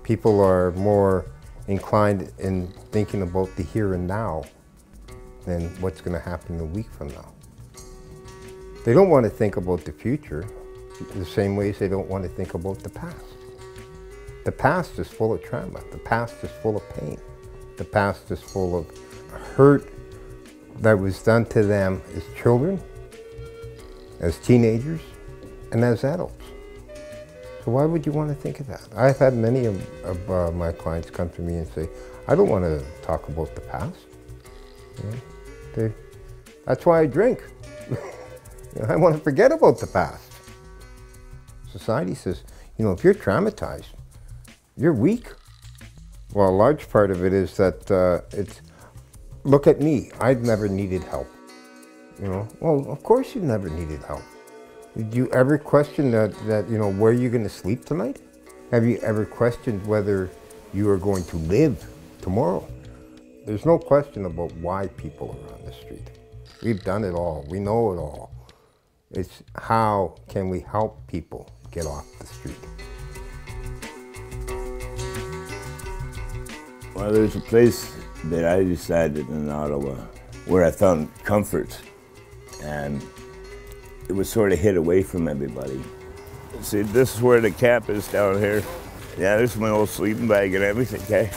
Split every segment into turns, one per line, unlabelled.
People are more inclined in thinking about the here and now than what's going to happen a week from now. They don't want to think about the future the same way as they don't want to think about the past. The past is full of trauma. The past is full of pain. The past is full of hurt that was done to them as children, as teenagers, and as adults. So why would you want to think of that? I've had many of my clients come to me and say, I don't want to talk about the past. You know, that's why I drink. You know, I want to forget about the past. Society says, you know, if you're traumatized, you're weak. Well, a large part of it is that it's, look at me, I've never needed help. You know, well, of course you've never needed help. Did you ever question that you know, where you're going to sleep tonight? Have you ever questioned whether you are going to live tomorrow? There's no question about why people are on the street. We've done it all. We know it all. It's how can we help people get off the street?
Well, there's a place that I decided in Ottawa where I found comfort, and it was sort of hid away from everybody. See, this is where the camp is down here. Yeah, this is my old sleeping bag and everything, okay?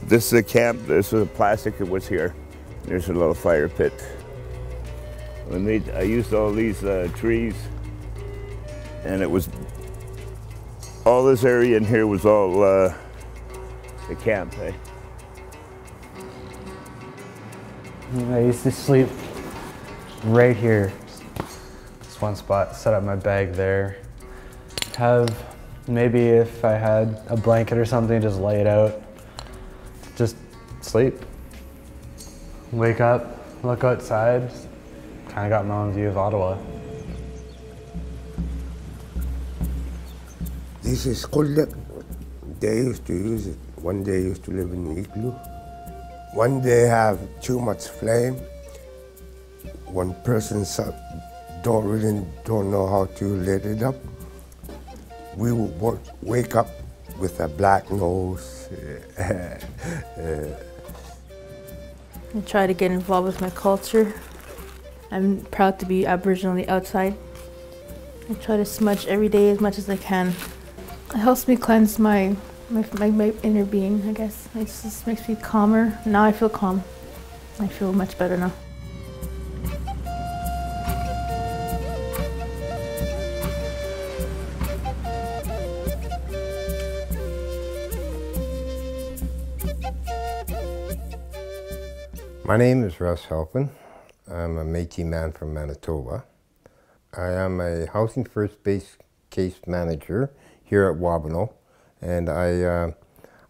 This is the camp, this was a plastic that was here. There's a little fire pit. I used all these trees, and it was, all this area in here was all the camp, eh?
I used to sleep right here. This one spot, set up my bag there. Have, maybe if I had a blanket or something, just lay it out. Just sleep. Wake up, look outside. Kind of got my own view of Ottawa.
This is Kulak. They used to use it. One day used to live in igloo. One day have too much flame. One person don't know how to lit it up. We would wake up with a black nose.
I try to get involved with my culture. I'm proud to be Aboriginal on the outside. I try to smudge every day as much as I can. It helps me cleanse my inner being, I guess. It just makes me calmer. Now I feel calm. I feel much better now.
My name is Russ Kelvin. I'm a Métis man from Manitoba. I am a Housing First Base case manager here at Whelan, and I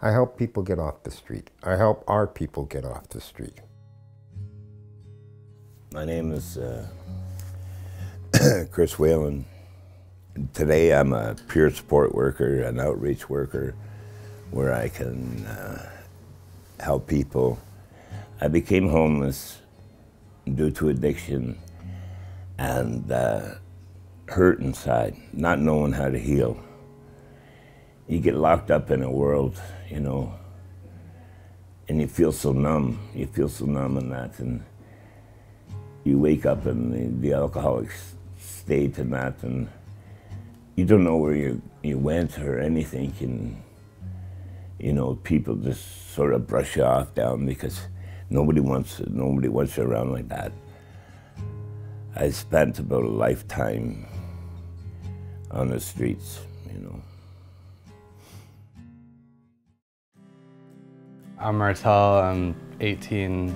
help people get off the street. I help our people get off the street.
My name is Chris Whelan. Today I'm a peer support worker, an outreach worker, where I can help people. I became homeless due to addiction and hurt inside, not knowing how to heal. You get locked up in a world, you know, and you feel so numb. You feel so numb in that, and you wake up in the alcoholic state and that, and you don't know where you went or anything, and you know, people just sort of brush you off down because nobody wants you around like that. I spent about a lifetime on the streets, you know.
I'm Martel, I'm 18.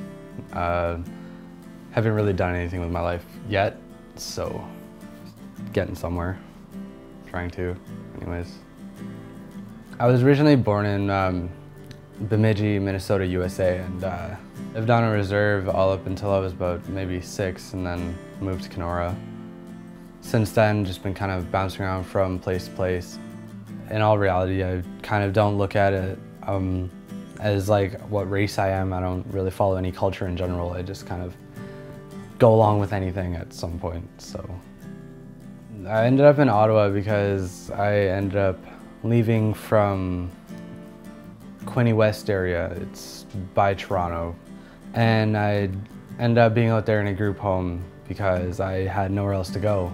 Haven't really done anything with my life yet, so getting somewhere, trying to, anyways. I was originally born in Bemidji, Minnesota, USA, and lived on a reserve all up until I was about maybe 6, and then moved to Kenora. Since then, just been kind of bouncing around from place to place. In all reality, I kind of don't look at it as like what race I am. I don't really follow any culture in general. I just kind of go along with anything at some point. So I ended up in Ottawa because I ended up leaving from Quinte West area. It's by Toronto. And I ended up being out there in a group home because I had nowhere else to go.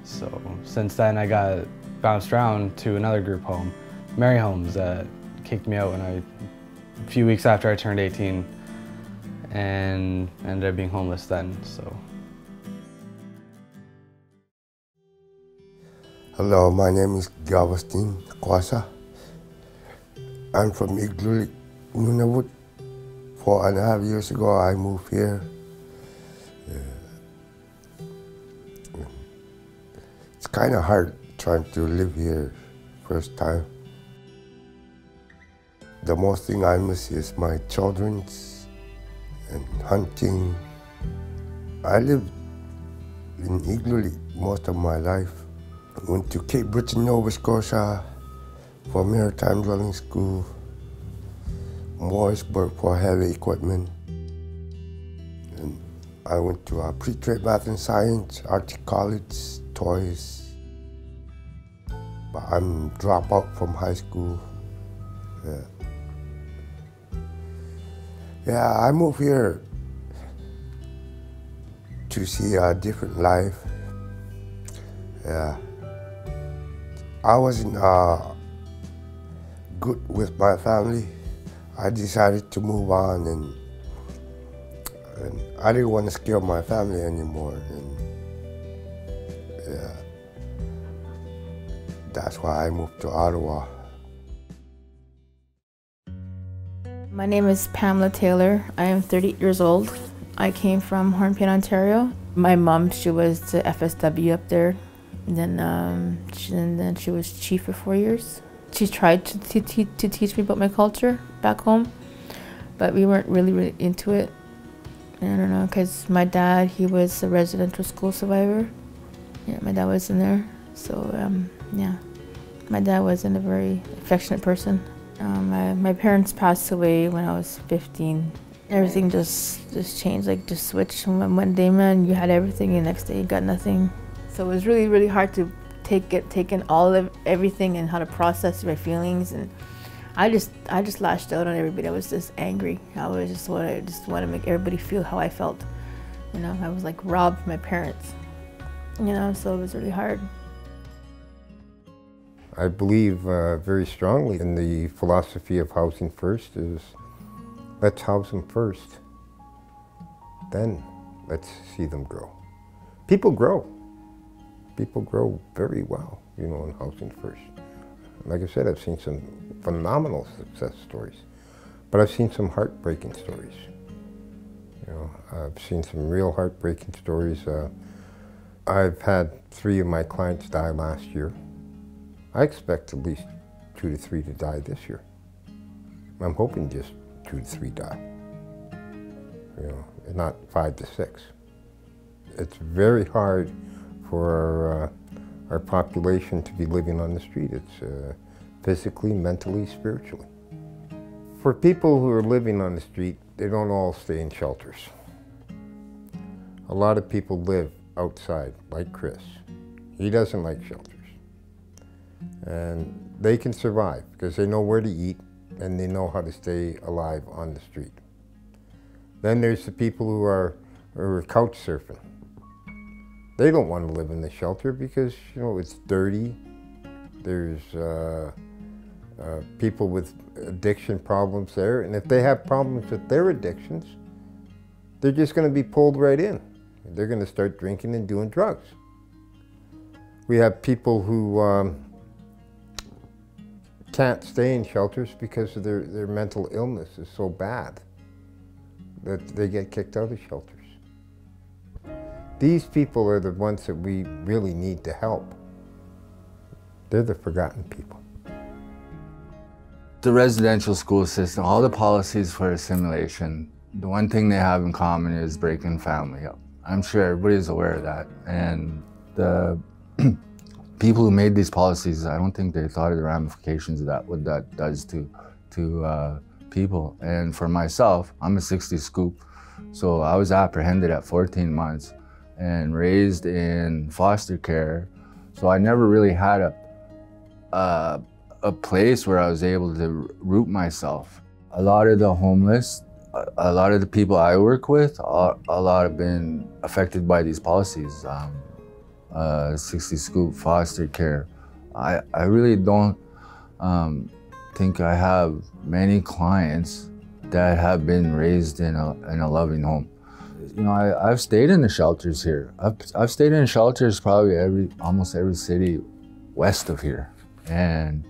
So since then I got bounced around to another group home, Mary Homes, that kicked me out a few weeks after I turned 18, and ended up being homeless then, so.
Hello, my name is Kelvin Kwasa. I'm from Igloolik, Nunavut. 4.5 years ago, I moved here. It's kind of hard trying to live here first time. The most thing I miss is my children's and hunting. I lived in Igloolik most of my life. Went to Cape Breton, Nova Scotia for maritime drilling school, Morrisburg for heavy equipment. And I went to pre-trade math and science, Arctic College, toys. But I'm dropped out from high school. Yeah, I moved here to see a different life. Yeah. I wasn't good with my family. I decided to move on, and I didn't want to scare my family anymore. And yeah, that's why I moved to Ottawa.
My name is Pamela Taylor. I am 38 years old. I came from Hornpian, Ontario. My mom, she was the FSW up there. And then she was chief for 4 years. She tried to teach me about my culture back home, but we weren't really into it. I don't know, because my dad, he was a residential school survivor. Yeah, my dad was in there. So yeah, my dad wasn't a very affectionate person. My parents passed away when I was 15. Everything just changed, like just switched. One day, man, you had everything, and the next day you got nothing. So it was really hard to take in all of everything and how to process my feelings, and I just lashed out on everybody. I was just angry. I just want to make everybody feel how I felt. You know, I was like robbed from my parents. You know, so it was really hard.
I believe very strongly in the philosophy of housing first. Is let's house them first, then let's see them grow. People grow. People grow very well, you know, in housing first. Like I said, I've seen some phenomenal success stories, but I've seen some heartbreaking stories. You know, I've seen some real heartbreaking stories. I've had 3 of my clients die last year. I expect at least 2 to 3 to die this year. I'm hoping just 2 to 3 die. You know, not 5 to 6. It's very hard for our population to be living on the street. It's physically, mentally, spiritually. For people who are living on the street, they don't all stay in shelters. A lot of people live outside, like Chris. He doesn't like shelters. And they can survive because they know where to eat and they know how to stay alive on the street. Then there's the people who are couch surfing. They don't want to live in the shelter because, you know, it's dirty. There's people with addiction problems there, and if they have problems with their addictions, they're just going to be pulled right in. They're going to start drinking and doing drugs. We have people who can't stay in shelters because of their mental illness is so bad that they get kicked out of shelters. These people are the ones that we really need to help. They're the forgotten people.
The residential school system, all the policies for assimilation, the one thing they have in common is breaking family up. I'm sure everybody's aware of that. And the people who made these policies, I don't think they thought of the ramifications of that, what that does to people. And for myself, I'm a 60 scoop, so I was apprehended at 14 months and raised in foster care. So I never really had a place where I was able to root myself. A lot of the homeless, a lot of the people I work with, a lot have been affected by these policies. 60 scoop foster care. I really don't think I have many clients that have been raised in a loving home. You know, I've stayed in the shelters here. I've stayed in shelters probably almost every city west of here, and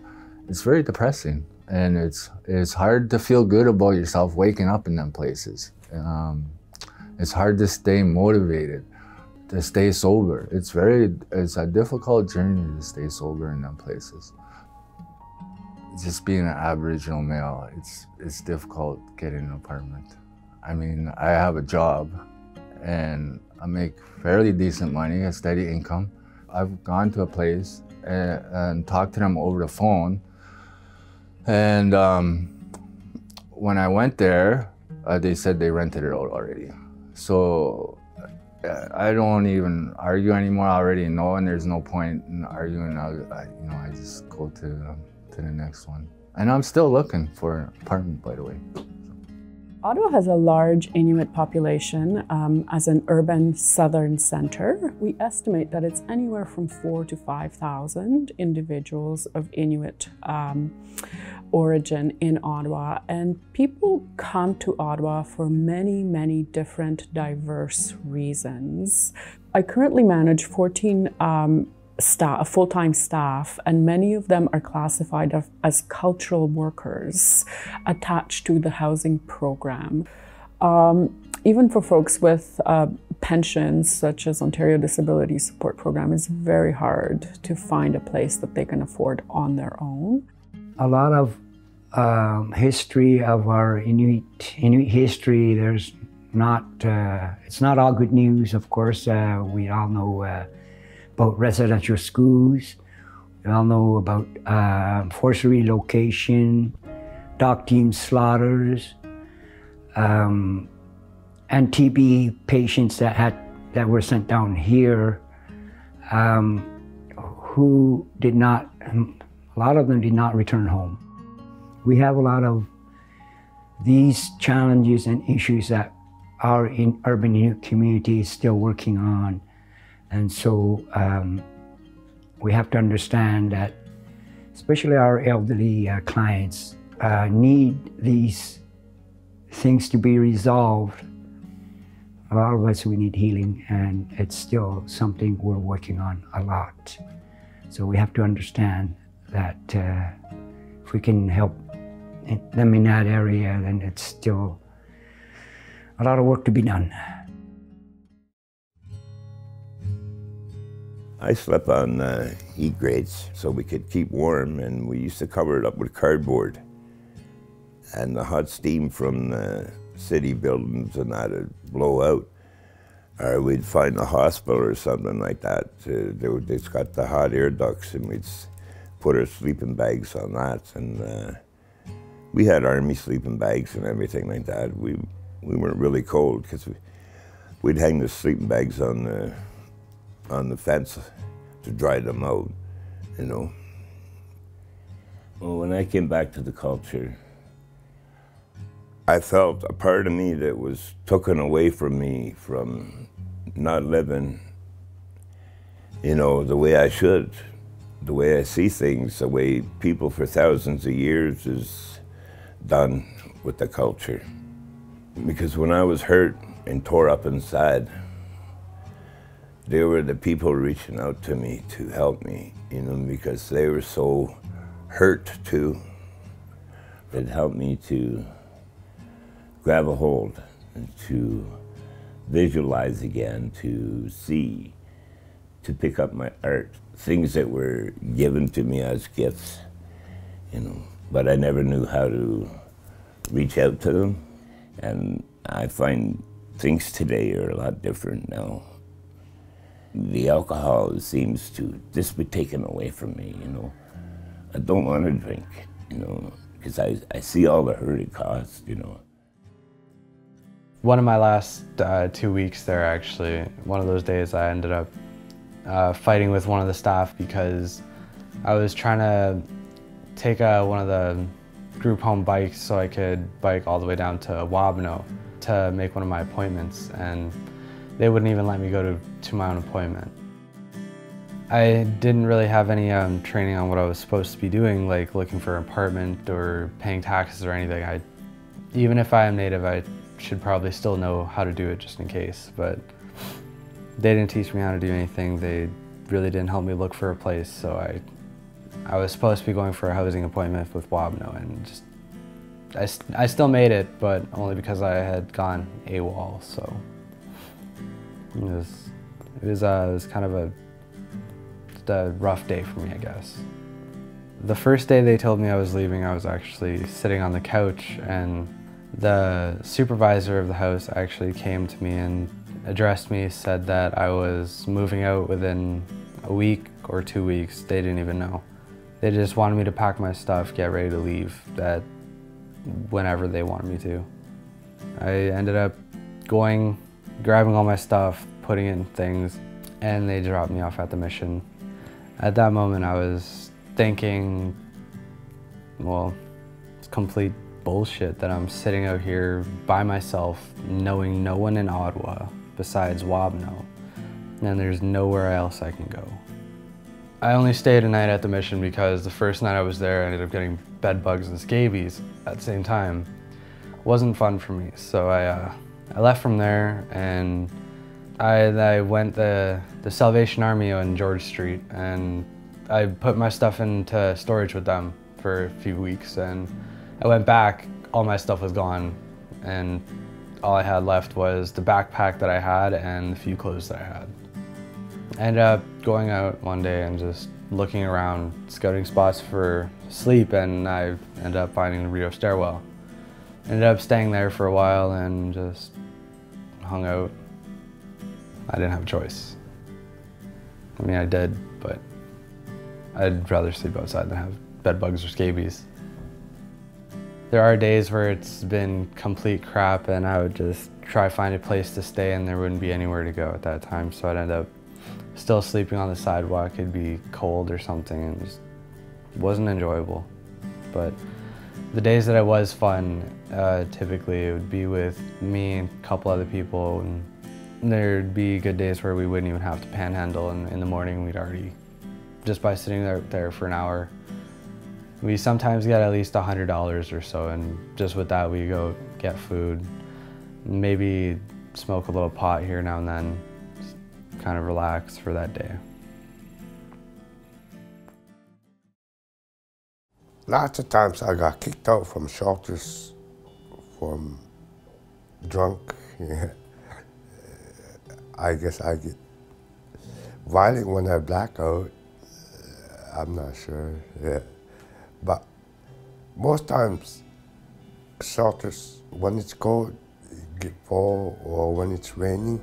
it's very depressing. And it's hard to feel good about yourself waking up in them places. It's hard to stay motivated, to stay sober. It's a difficult journey to stay sober in them places. Just being an Aboriginal male, it's difficult getting an apartment. I mean, I have a job and I make fairly decent money, a steady income. I've gone to a place and talked to them over the phone. And when I went there, they said they rented it out already. So I don't even argue anymore. I already know, and there's no point in arguing. I just go to the next one. And I'm still looking for an apartment, by the way.
Ottawa has a large Inuit population. As an urban southern centre, we estimate that it's anywhere from 4,000 to 5,000 individuals of Inuit origin in Ottawa. And people come to Ottawa for many, many different diverse reasons. I currently manage 14 full-time staff, and many of them are classified as cultural workers attached to the housing program. Even for folks with pensions, such as Ontario Disability Support Program, it's very hard to find a place that they can afford on their own.
A lot of history of our Inuit history, there's not, it's not all good news, of course. We all know about residential schools. We all know about forced relocation, dog team slaughters, and TB patients that were sent down here, who did not, a lot of them did not return home. We have a lot of these challenges and issues that our urban Inuit community is still working on. And so we have to understand that especially our elderly clients need these things to be resolved. A lot of us, we need healing, and it's still something we're working on a lot. So we have to understand that if we can help them in that area, then it's still a lot of work to be done.
I slept on heat grates so we could keep warm, and we used to cover it up with cardboard. And the hot steam from the city buildings and that would blow out. Or we'd find a hospital or something like that. It's got the hot air ducts, and we'd put our sleeping bags on that. And we had army sleeping bags and everything like that. We weren't really cold because we'd hang the sleeping bags on the fence to dry them out, you know. Well, when I came back to the culture, I felt a part of me that was taken away from me from not living, you know, the way I should, the way I see things, the way people for thousands of years is done with the culture. Because when I was hurt and tore up inside, they were the people reaching out to me to help me, you know, because they were so hurt too. It helped me to grab a hold, and to visualize again, to see, to pick up my art, things that were given to me as gifts, you know, but I never knew how to reach out to them. And I find things today are a lot different now. The alcohol seems to just be taken away from me, you know. I don't want to drink, you know, because I see all the hurt it caused, you know.
One of my last 2 weeks there, actually, one of those days I ended up fighting with one of the staff because I was trying to take one of the group home bikes so I could bike all the way down to Wabno to make one of my appointments, and they wouldn't even let me go to my own appointment. I didn't really have any training on what I was supposed to be doing, like looking for an apartment or paying taxes or anything. Even if I am Native, I should probably still know how to do it just in case, but they didn't teach me how to do anything. They really didn't help me look for a place, so I was supposed to be going for a housing appointment with Wabno, and I still made it, but only because I had gone AWOL, so it was kind of a rough day for me, I guess. The first day they told me I was leaving, I was actually sitting on the couch, and the supervisor of the house actually came to me and addressed me, said that I was moving out within a week or 2 weeks. They didn't even know. They just wanted me to pack my stuff, get ready to leave, that whenever they wanted me to. I ended up going, grabbing all my stuff, putting it in things, and they dropped me off at the mission. At that moment, I was thinking, well, it's complete bullshit that I'm sitting out here by myself, knowing no one in Ottawa besides Wabno, and there's nowhere else I can go. I only stayed a night at the mission because the first night I was there, I ended up getting bed bugs and scabies at the same time. It wasn't fun for me, so I left from there, and I went the Salvation Army on George Street, and I put my stuff into storage with them for a few weeks, and I went back, all my stuff was gone, and all I had left was the backpack that I had and the few clothes that I had. I ended up going out one day and just looking around, scouting spots for sleep, and I ended up finding the Rio stairwell. Ended up staying there for a while and just hung out. I didn't have a choice. I mean, I did, but I'd rather sleep outside than have bed bugs or scabies. There are days where it's been complete crap, and I would just try to find a place to stay, and there wouldn't be anywhere to go at that time, so I'd end up still sleeping on the sidewalk. It'd be cold or something, and it just wasn't enjoyable. But the days that it was fun, typically it would be with me and a couple other people, and there'd be good days where we wouldn't even have to panhandle, and in the morning we'd already, just by sitting there for an hour, we sometimes get at least $100 or so, and just with that we go get food, maybe smoke a little pot here now and then, just kind of relax for that day.
Lots of times I got kicked out from shelters from drunk. Yeah. I guess I get violent when I black out. I'm not sure. Yeah. But most times, shelters, when it's cold, get full, or when it's raining.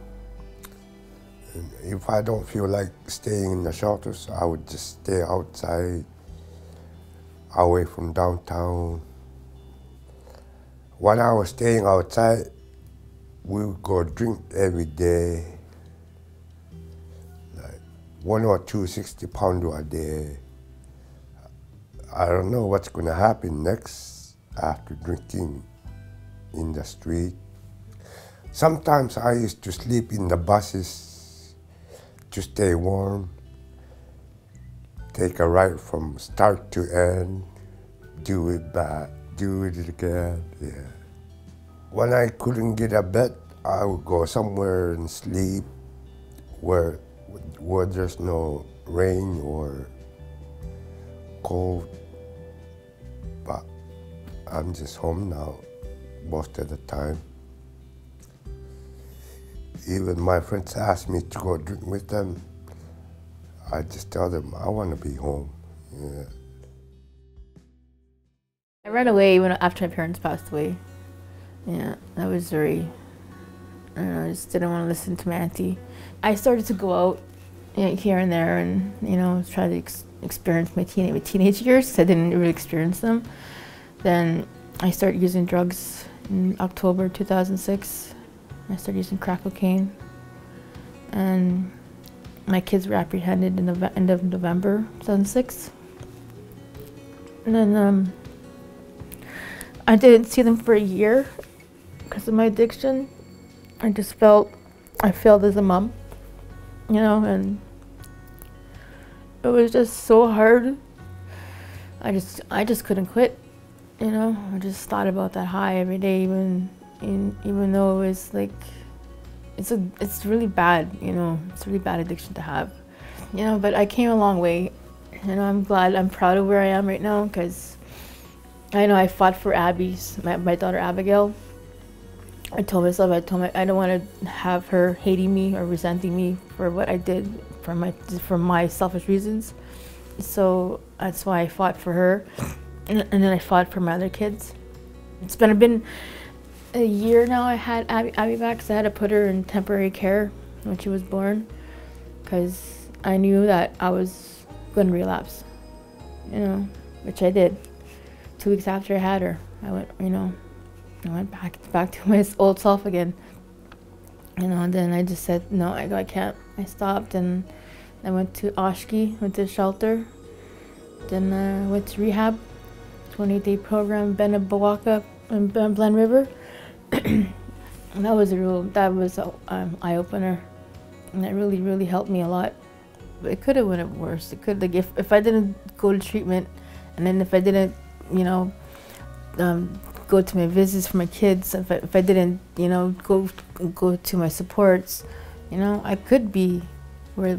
And if I don't feel like staying in the shelters, I would just stay outside, away from downtown. When I was staying outside, we would go drink every day, like 1 or 2 60-pounder a day. I don't know what's going to happen next after drinking in the street. Sometimes I used to sleep in the buses to stay warm, take a ride from start to end, do it back, do it again, yeah. When I couldn't get a bed, I would go somewhere and sleep where there's no rain or cold. But I'm just home now most of the time. Even my friends ask me to go drink with them, I just tell them I want to be home. Yeah.
I ran away after my parents passed away. Yeah, that was very, I don't know, I just didn't want to listen to my auntie. I started to go out here and there and, try to experience my teenage years, because I didn't really experience them. Then I started using drugs in October 2006. I started using crack cocaine. And my kids were apprehended in the end of November 2006. And then I didn't see them for a year because of my addiction. I just felt I failed as a mom, you know, and it was just so hard. I just couldn't quit, you know. I just thought about that high every day, even though it was like, it's really bad, you know. It's a really bad addiction to have, you know. But I came a long way, you know. I'm proud of where I am right now, because I know I fought for my daughter Abigail. I told myself, I don't want to have her hating me or resenting me for what I did for my selfish reasons. So that's why I fought for her, and then I fought for my other kids. It's been a year now. I had Abby back, because I had to put her in temporary care when she was born, because I knew that I was going to relapse, you know, which I did. 2 weeks after I had her, I went back to my old self again, you know. And then I just said, no, I can't. I stopped, and I went to Oshki, went to shelter. Then I went to rehab, 20-day program, Benabawaka and Glen River. And that was an eye-opener, and that really, really helped me a lot. But it could have went worse. It could, like, if I didn't go to treatment, and then if I didn't, you know, go to my visits for my kids, if I didn't, you know, go to my supports, you know, I could be where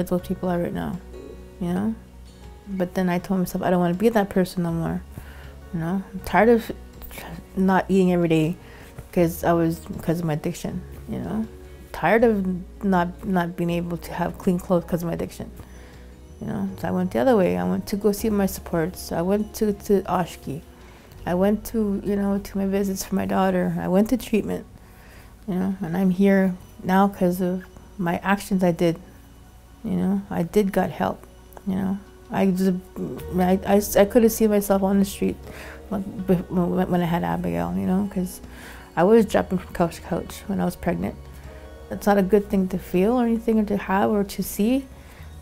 those people are right now, you know. But then I told myself, I don't want to be that person no more, you know. I'm tired of not eating every day because of my addiction, you know. Tired of not being able to have clean clothes because of my addiction, you know. So I went the other way. I went to go see my supports. I went to Oshki. I went to, you know, to my visits for my daughter. I went to treatment, you know. And I'm here now because of my actions I did, you know. I did got help, you know. I could have seen myself on the street when I had Abigail, you know, because I was jumping from couch to couch when I was pregnant. It's not a good thing to feel or anything, or to have or to see,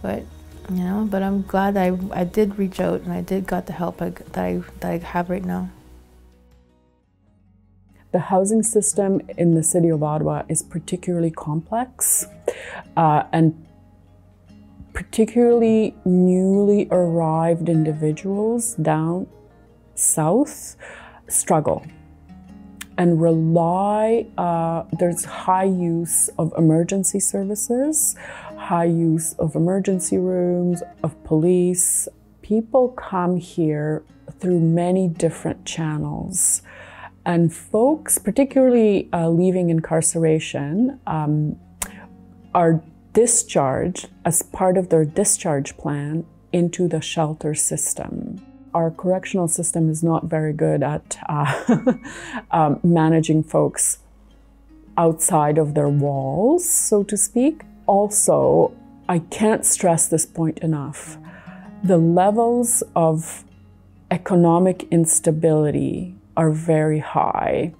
but you know. But I'm glad I did reach out, and I did got the help that I have right now.
The housing system in the city of Ottawa is particularly complex, and particularly newly arrived individuals down south struggle and rely, there's high use of emergency services, high use of emergency rooms, of police. People come here through many different channels. And folks, particularly leaving incarceration, are discharged as part of their discharge plan into the shelter system. Our correctional system is not very good at managing folks outside of their walls, so to speak. Also, I can't stress this point enough. The levels of economic instability are very high.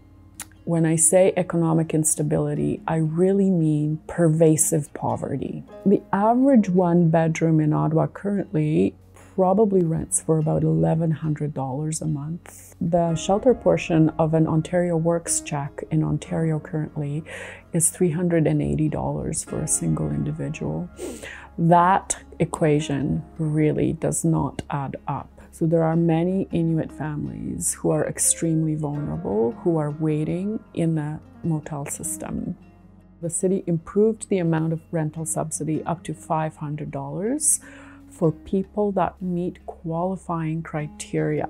When I say economic instability, I really mean pervasive poverty. The average one bedroom in Ottawa currently probably rents for about $1,100 a month. The shelter portion of an Ontario Works check in Ontario currently is $380 for a single individual. That equation really does not add up. So there are many Inuit families who are extremely vulnerable, who are waiting in the motel system. The city improved the amount of rental subsidy up to $500 for people that meet qualifying criteria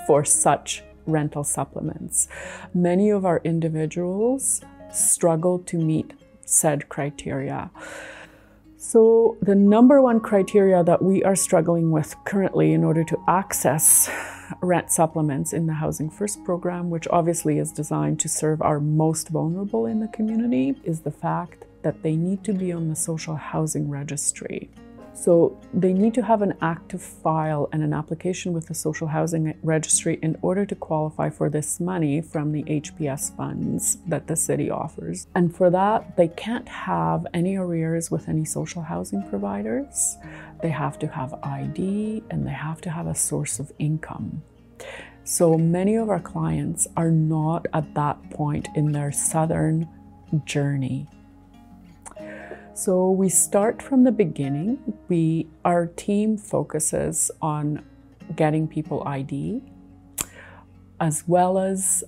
for such rental supplements. Many of our individuals struggle to meet said criteria. So the number one criteria that we are struggling with currently in order to access rent supplements in the Housing First program, which obviously is designed to serve our most vulnerable in the community, is the fact that they need to be on the social housing registry. So they need to have an active file and an application with the Social Housing Registry in order to qualify for this money from the HPS funds that the city offers. And for that, they can't have any arrears with any social housing providers. They have to have ID and they have to have a source of income. So many of our clients are not at that point in their southern journey. So we start from the beginning. Our team focuses on getting people ID, as well as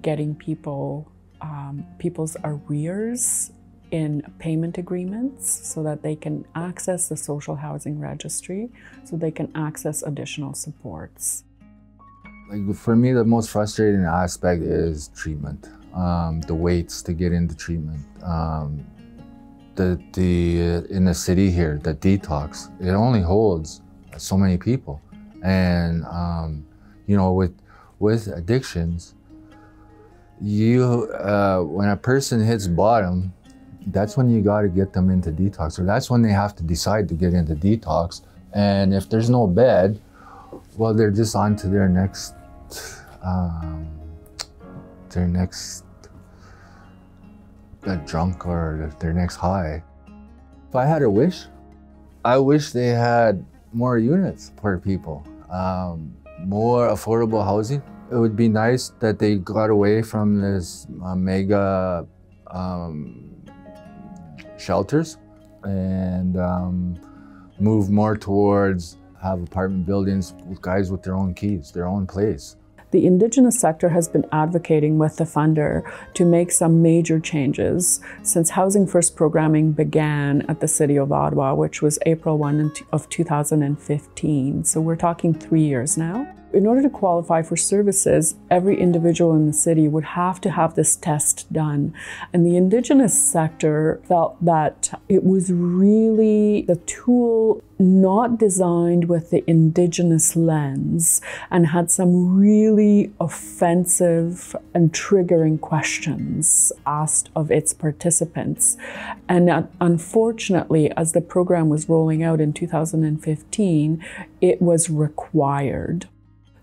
getting people's arrears in payment agreements so that they can access the social housing registry, so they can access additional supports.
Like for me, the most frustrating aspect is treatment, the waits to get into treatment. In the city here, the detox, it only holds so many people. And, you know, with addictions, when a person hits bottom, that's when you got to get them into detox, or that's when they have to decide to get into detox. And if there's no bed, well, they're just on to their next drunk or their next high. If I had a wish, I wish they had more units for people, more affordable housing. It would be nice that they got away from this mega shelters and move more towards have apartment buildings with guys with their own keys, their own place.
The Indigenous sector has been advocating with the funder to make some major changes since Housing First programming began at the City of Ottawa, which was April 1 of 2015. So we're talking 3 years now. In order to qualify for services, every individual in the city would have to have this test done. And the Indigenous sector felt that it was really the tool not designed with the Indigenous lens and had some really offensive and triggering questions asked of its participants. And unfortunately, as the program was rolling out in 2015, it was required.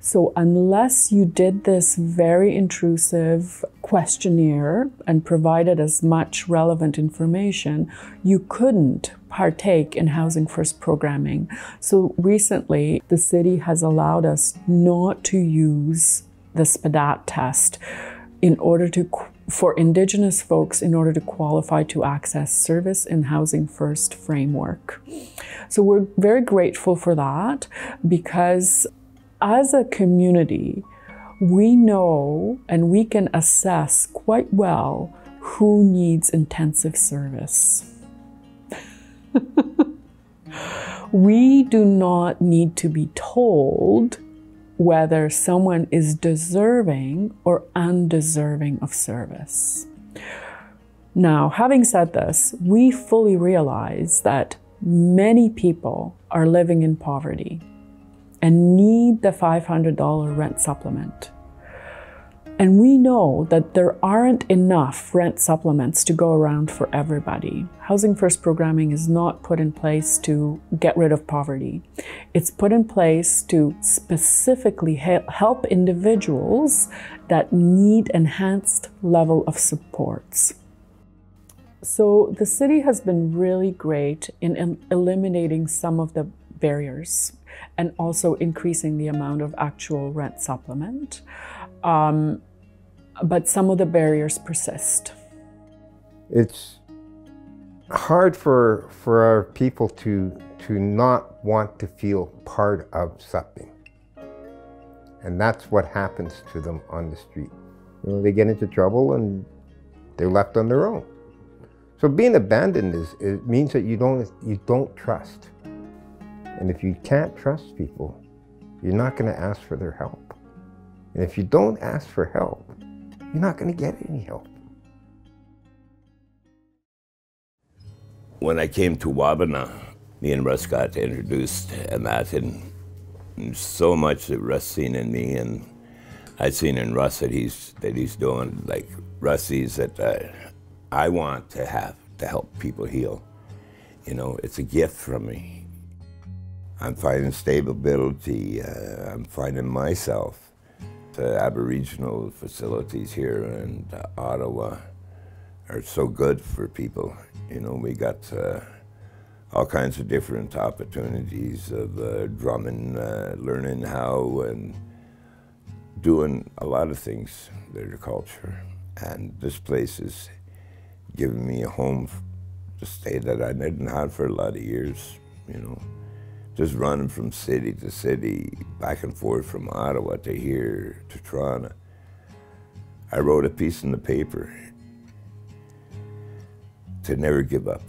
So unless you did this very intrusive questionnaire and provided as much relevant information, you couldn't partake in Housing First programming. So recently, the city has allowed us not to use the SPDAT test for Indigenous folks in order to qualify to access service in Housing First framework. So we're very grateful for that because as a community, we know and we can assess quite well who needs intensive service. We do not need to be told whether someone is deserving or undeserving of service. Now, having said this, we fully realize that many people are living in poverty and need the $500 rent supplement. And we know that there aren't enough rent supplements to go around for everybody. Housing First programming is not put in place to get rid of poverty. It's put in place to specifically help individuals that need enhanced level of supports. So the city has been really great in eliminating some of the barriers and also increasing the amount of actual rent supplement. But some of the barriers persist.
It's hard for our people to not want to feel part of something. And that's what happens to them on the street. You know, they get into trouble and they're left on their own. So being abandoned it means that you don't trust. And if you can't trust people, you're not going to ask for their help. And if you don't ask for help, you're not going to get any help.
When I came to Wabana, me and Russ got introduced and that, and so much that Russ seen in me, and I seen in Russ that he's doing. Like Russ sees that I want to have to help people heal You know, it's a gift from me. I'm finding stability, I'm finding myself. The Aboriginal facilities here in Ottawa are so good for people. You know, we got all kinds of different opportunities of drumming, learning how, and doing a lot of things, their culture. And this place is giving me a home to stay that I didn't have for a lot of years, you know. Just running from city to city, back and forth from Ottawa to here to Toronto. I wrote a piece in the paper to never give up,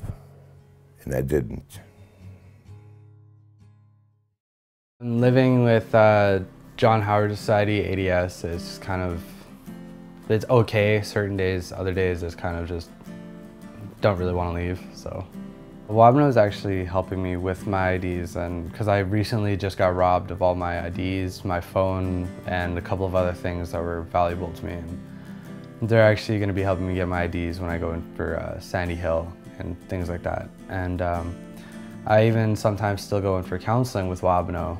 and I didn't.
Living with John Howard Society, ADS, is kind of, it's okay certain days, other days it's kind of just don't really want to leave, so. Wabno is actually helping me with my IDs, and because I recently just got robbed of all my IDs, my phone, and a couple of other things that were valuable to me. And they're actually going to be helping me get my IDs when I go in for Sandy Hill and things like that. And I even sometimes still go in for counseling with Wabno,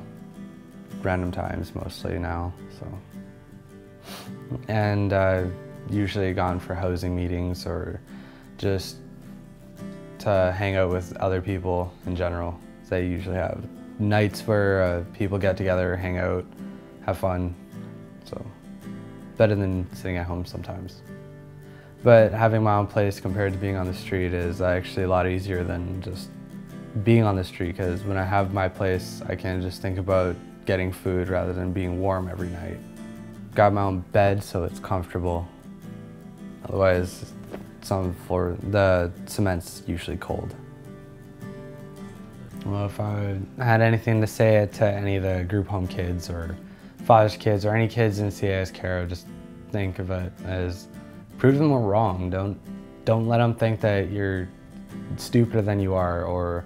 random times mostly now. So, and I've usually gone for housing meetings or just to hang out with other people in general. They usually have nights where people get together, hang out, have fun. So better than sitting at home sometimes. But having my own place compared to being on the street is actually a lot easier than just being on the street, because when I have my place, I can just think about getting food rather than being warm every night. Got my own bed, so it's comfortable. Otherwise, the cement's usually cold. Well, if I had anything to say to any of the group home kids or father's kids or any kids in CIS care, I would just think of it as prove them wrong. Don't let them think that you're stupider than you are or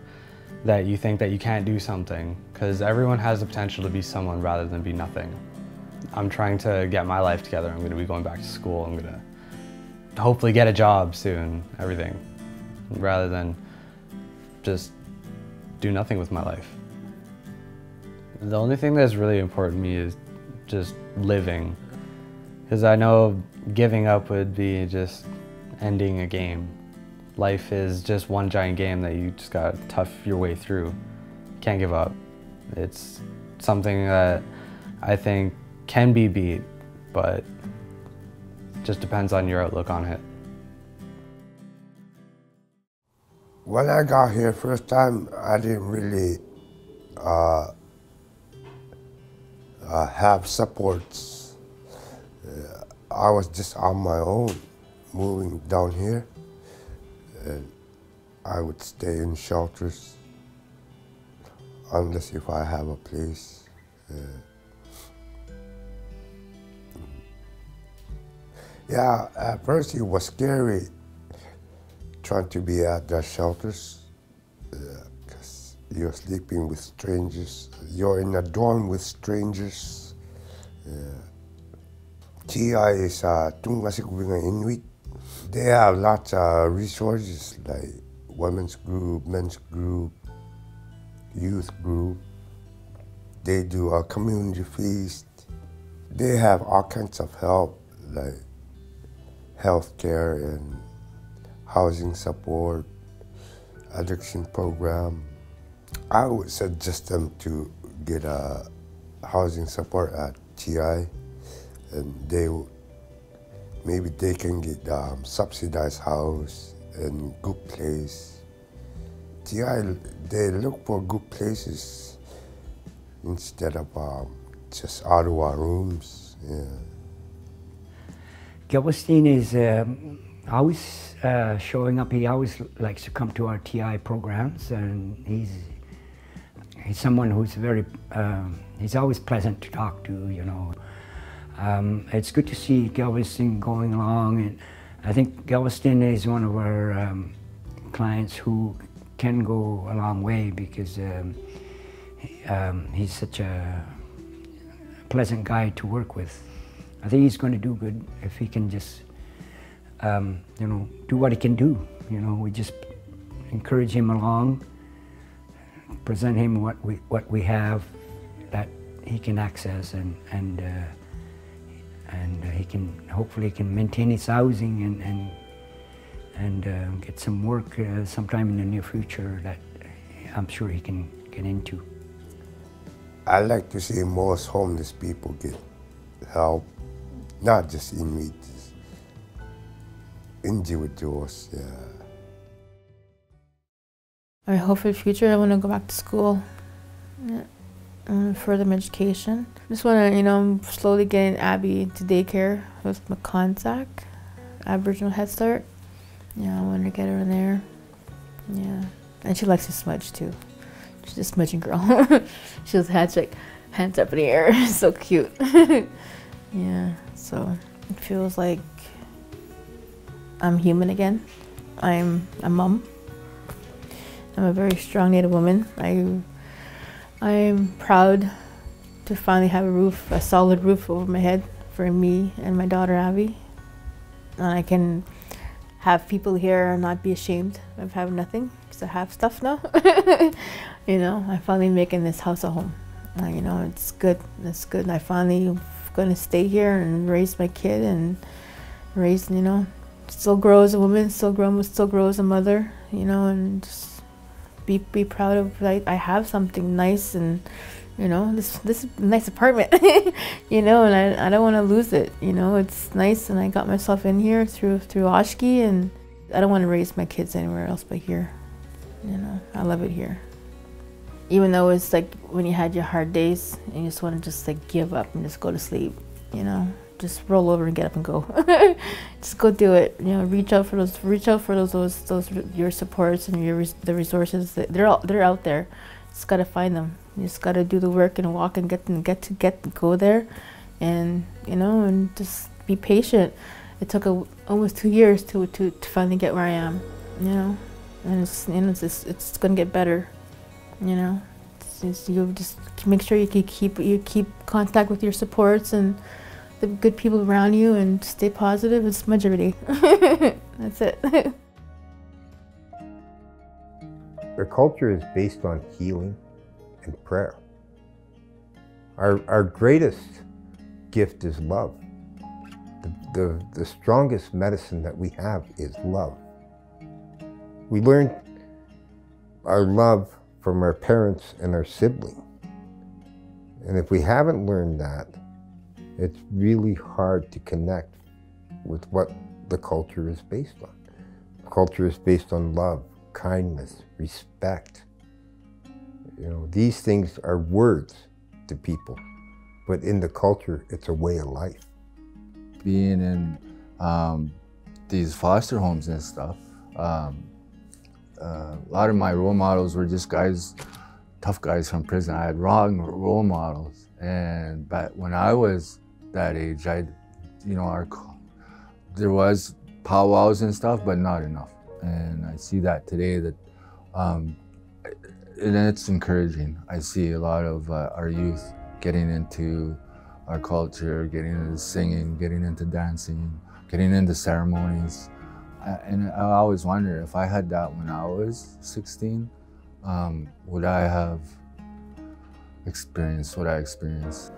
that you think that you can't do something, because everyone has the potential to be someone rather than be nothing. I'm trying to get my life together. I'm going to be going back to school. I'm going to hopefully get a job soon, everything, rather than just do nothing with my life. The only thing that's really important to me is just living, because I know giving up would be just ending a game. Life is just one giant game that you just gotta tough your way through. Can't give up. It's something that I think can be beat, but just depends on your outlook on it.
When I got here first time, I didn't really have supports. I was just on my own, moving down here. I would stay in shelters unless if I have a place. Yeah, at first it was scary trying to be at the shelters because you're sleeping with strangers. You're in a dorm with strangers. TI is Tungvasikubinga Inuit. They have lots of resources like women's group, men's group, youth group. They do a community feast. They have all kinds of help like healthcare and housing support, addiction program. I would suggest them to get a housing support at TI, and maybe they can get subsidized house and good place. TI, they look for good places instead of just Ottawa rooms. Yeah.
Kelvin is always showing up. He always likes to come to our TI programs, and he's someone who's very, he's always pleasant to talk to, you know. It's good to see Kelvin going along, and I think Kelvin is one of our clients who can go a long way because he's such a pleasant guy to work with. I think he's going to do good if he can just, you know, do what he can do. You know, we just encourage him along, present him what we have that he can access, and he can hopefully maintain his housing and get some work sometime in the near future that I'm sure he can get into.
I like to see most homeless people get help, not just inmates, individuals. Yeah.
I hope for the future I want to go back to school. Further my education. Just want to, I'm slowly getting Abby into daycare with McConsack, Aboriginal Head Start. Yeah, I want to get her in there. Yeah, and she likes to smudge too. She's a smudging girl. She was hands up in the air. So cute. Yeah, so it feels like I'm human again. I'm a mom. I'm a very strong Native woman. I'm proud to finally have a solid roof over my head for me and my daughter Abby. And I can have people here and not be ashamed of having nothing, because I have stuff now. I'm finally making this house a home. It's good. It's good. And I finally going to stay here and raise my kid and raise, still grow as a woman, still grow as a mother, and just be proud of, like, I have something nice, and this is a nice apartment. And I don't want to lose it. It's nice, and I got myself in here through Oshki, and I don't want to raise my kids anywhere else but here. I love it here. Even though it's like when you had your hard days and you just want to give up and just go to sleep, just roll over and get up and go. Just go do it. Reach out for those your supports and the resources. They're out there. Just gotta find them. You just gotta do the work and walk and go there, and and just be patient. It took almost 2 years to finally get where I am. And it's gonna get better. You just make sure you keep contact with your supports and the good people around you, and stay positive and smudge every day. That's it.
Our culture is based on healing and prayer. Our greatest gift is love. The strongest medicine that we have is love. We learn our love from our parents and our siblings. And if we haven't learned that, it's really hard to connect with what the culture is based on. The culture is based on love, kindness, respect. These things are words to people, but in the culture, it's a way of life.
Being in these foster homes and stuff, a lot of my role models were just tough guys from prison. I had wrong role models, but when I was that age, there was powwows and stuff, but not enough. And I see that today, that and it's encouraging. I see a lot of our youth getting into our culture, getting into singing, getting into dancing, getting into ceremonies. And I always wonder, if I had that when I was 16, would I have experienced what I experienced?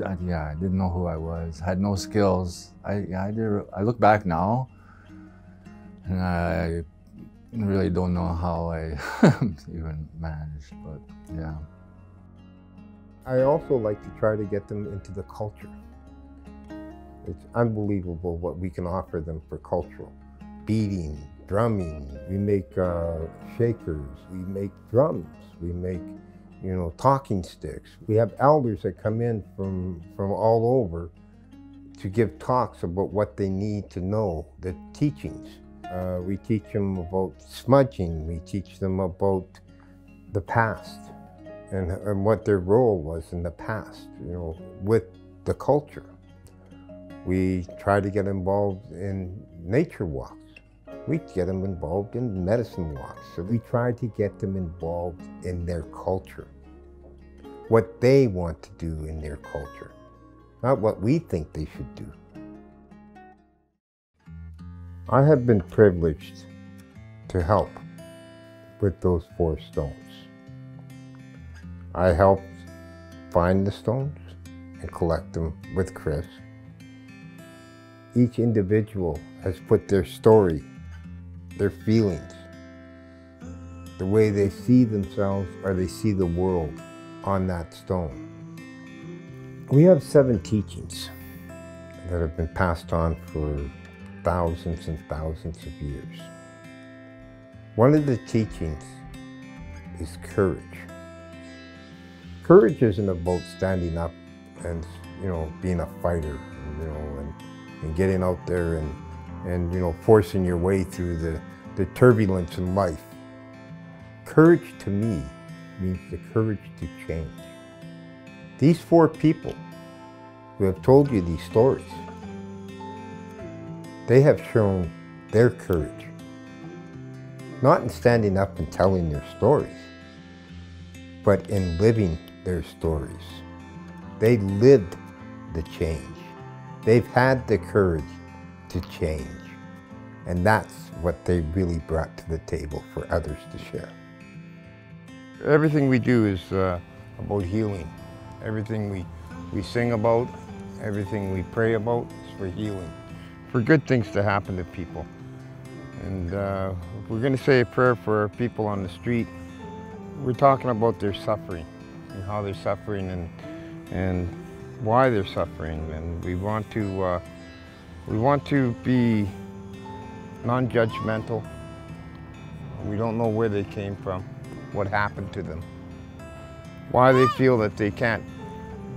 I didn't know who I was, had no skills. I look back now, and I really don't know how I even managed, but yeah.
I also like to try to get them into the culture. It's unbelievable what we can offer them for cultural. Beating, drumming, we make shakers, we make drums, we make talking sticks. We have elders that come in from all over to give talks about what they need to know, the teachings. We teach them about smudging, we teach them about the past and what their role was in the past, with the culture. We try to get involved in nature walks. We get them involved in medicine walks. So we try to get them involved in their culture, what they want to do in their culture, not what we think they should do. I have been privileged to help with those 4 stones. I helped find the stones and collect them with Chris. Each individual has put their story, their feelings, the way they see themselves or they see the world on that stone. We have 7 teachings that have been passed on for thousands and thousands of years. One of the teachings is courage. Courage isn't about standing up and, being a fighter, and getting out there and forcing your way through the turbulence in life. Courage to me means the courage to change. These 4 people who have told you these stories, they have shown their courage, not in standing up and telling their stories, but in living their stories. They lived the change. They've had the courage to change. And that's what they really brought to the table for others to share. Everything we do is about healing. Everything we sing about, everything we pray about is for healing, for good things to happen to people. And if we're going to say a prayer for people on the street, we're talking about their suffering and how they're suffering and why they're suffering. And we want to be non-judgmental. We don't know where they came from, what happened to them, why they feel that they can't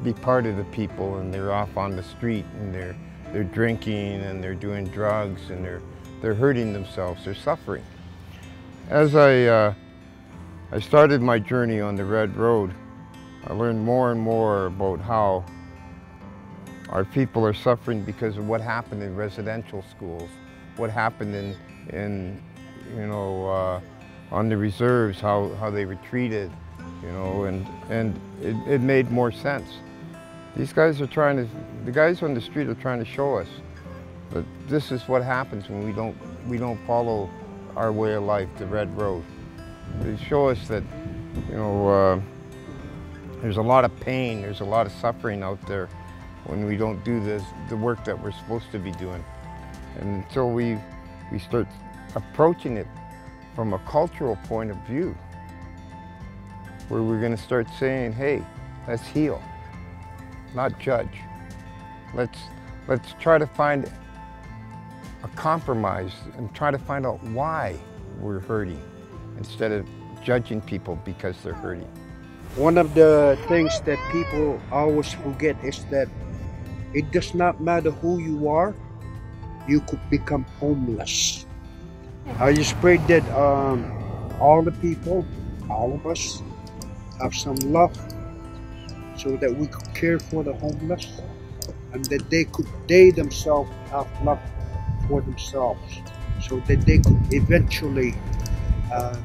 be part of the people and they're off on the street and they're drinking and they're doing drugs and they're hurting themselves, they're suffering. As I started my journey on the Red Road, I learned more and more about how our people are suffering because of what happened in residential schools, what happened on the reserves, how they were treated, and it made more sense. These guys the guys on the street are trying to show us that this is what happens when we don't follow our way of life, the Red Road. They show us that, there's a lot of pain, there's a lot of suffering out there when we don't do the work that we're supposed to be doing. And until we start approaching it from a cultural point of view, where we're going to start saying, hey, let's heal, not judge. Let's try to find a compromise and try to find out why we're hurting instead of judging people because they're hurting.
One of the things that people always forget is that it does not matter who you are, you could become homeless. I just pray that all the people, all of us, have some love so that we could care for the homeless and that they themselves have love for themselves so that they could eventually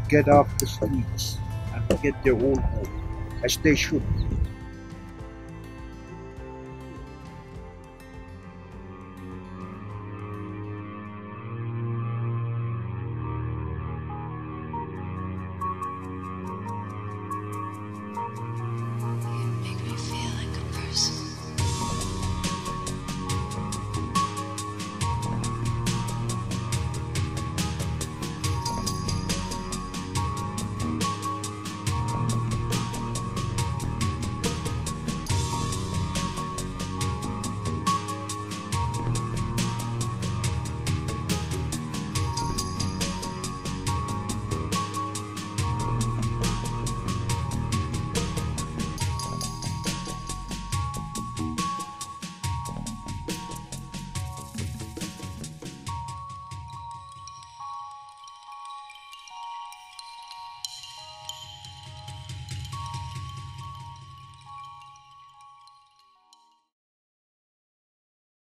get off the streets and get their own home, as they should.